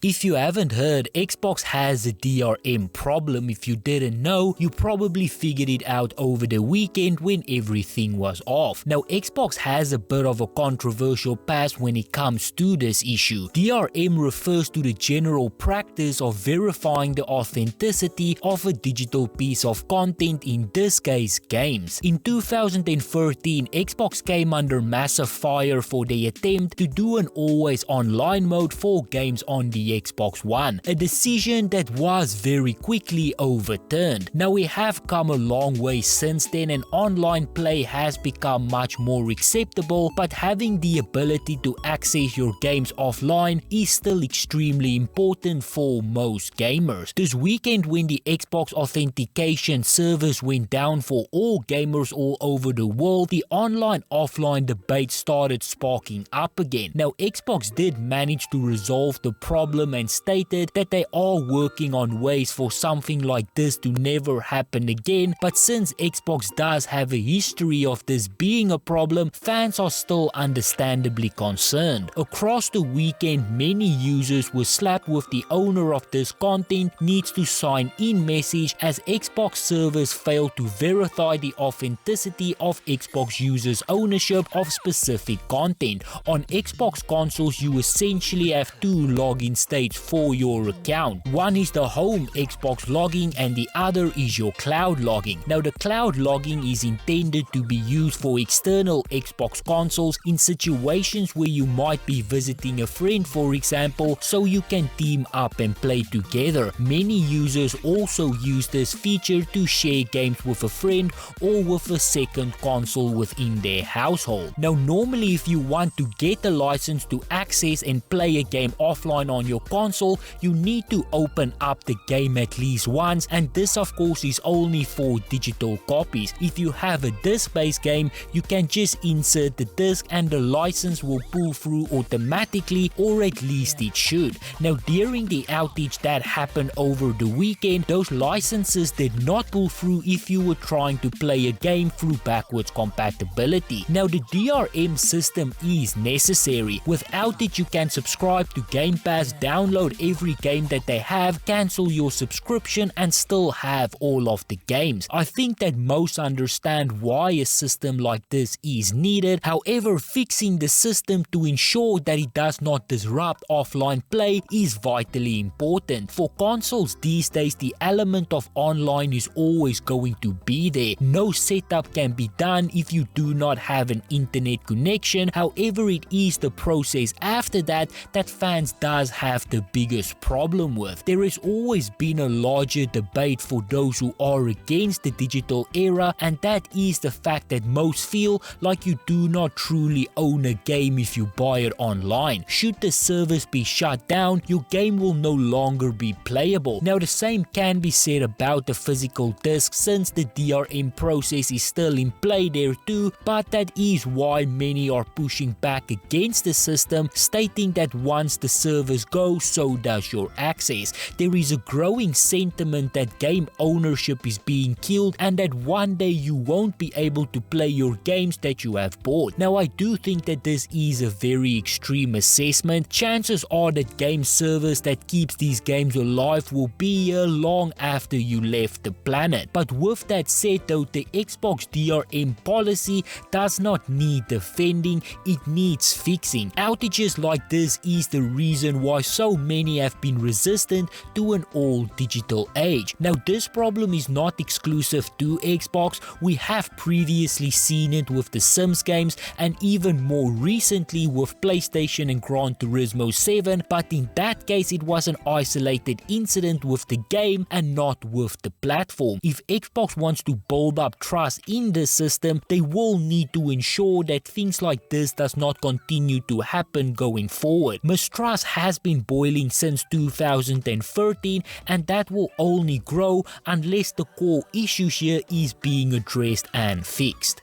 If you haven't heard, Xbox has a DRM problem. If you didn't know, you probably figured it out over the weekend when everything was off. Now, Xbox has a bit of a controversial past when it comes to this issue. DRM refers to the general practice of verifying the authenticity of a digital piece of content, in this case games. In 2013, Xbox came under massive fire for the attempt to do an always online mode for games on the Xbox One, a decision that was very quickly overturned. Now, we have come a long way since then and online play has become much more acceptable, but having the ability to access your games offline is still extremely important for most gamers. This weekend, when the Xbox authentication service went down for all gamers all over the world, the online-offline debate started sparking up again. Now, Xbox did manage to resolve the problem and stated that they are working on ways for something like this to never happen again, but since Xbox does have a history of this being a problem, fans are still understandably concerned. Across the weekend, many users were slapped with the owner of this content needs to sign in message, as Xbox servers failed to verify the authenticity of Xbox users' ownership of specific content. On Xbox consoles, you essentially have two login states for your account. One is the home Xbox logging and the other is your cloud logging. Now, the cloud logging is intended to be used for external Xbox consoles in situations where you might be visiting a friend, for example, so you can team up and play together. Many users also use this feature to share games with a friend or with a second console within their household. Now, normally if you want to get a license to access and play a game offline on your console, you need to open up the game at least once, and this of course is only for digital copies. If you have a disc-based game, you can just insert the disc and the license will pull through automatically, or at least it should. Now, during the outage that happened over the weekend, those licenses did not pull through if you were trying to play a game through backwards compatibility. Now, the DRM system is necessary. Without it, you can subscribe to Game Pass, download every game that they have, cancel your subscription and still have all of the games. I think that most understand why a system like this is needed. However, fixing the system to ensure that it does not disrupt offline play is vitally important. For consoles these days, the element of online is always going to be there. No setup can be done if you do not have an internet connection. However, it is the process after that fans does have the biggest problem with. There has always been a larger debate for those who are against the digital era, and that is the fact that most feel like you do not truly own a game if you buy it online. Should the service be shut down, your game will no longer be playable. Now, the same can be said about the physical disc, since the DRM process is still in play there too, but that is why many are pushing back against the system, stating that once the servers go, so does your access. There is a growing sentiment that game ownership is being killed and that one day you won't be able to play your games that you have bought. Now, I do think that this is a very extreme assessment. Chances are that game servers that keeps these games alive will be here long after you left the planet. But with that said though, the Xbox DRM policy does not need defending, it needs fixing. Outages like this is the reason why so many have been resistant to an all-digital age. Now, this problem is not exclusive to Xbox. We have previously seen it with the Sims games and even more recently with PlayStation and Gran Turismo 7, but in that case it was an isolated incident with the game and not with the platform. If Xbox wants to build up trust in the system, they will need to ensure that things like this does not continue to happen going forward. Mistrust has been boiling since 2013, and that will only grow unless the core issues here is being addressed and fixed.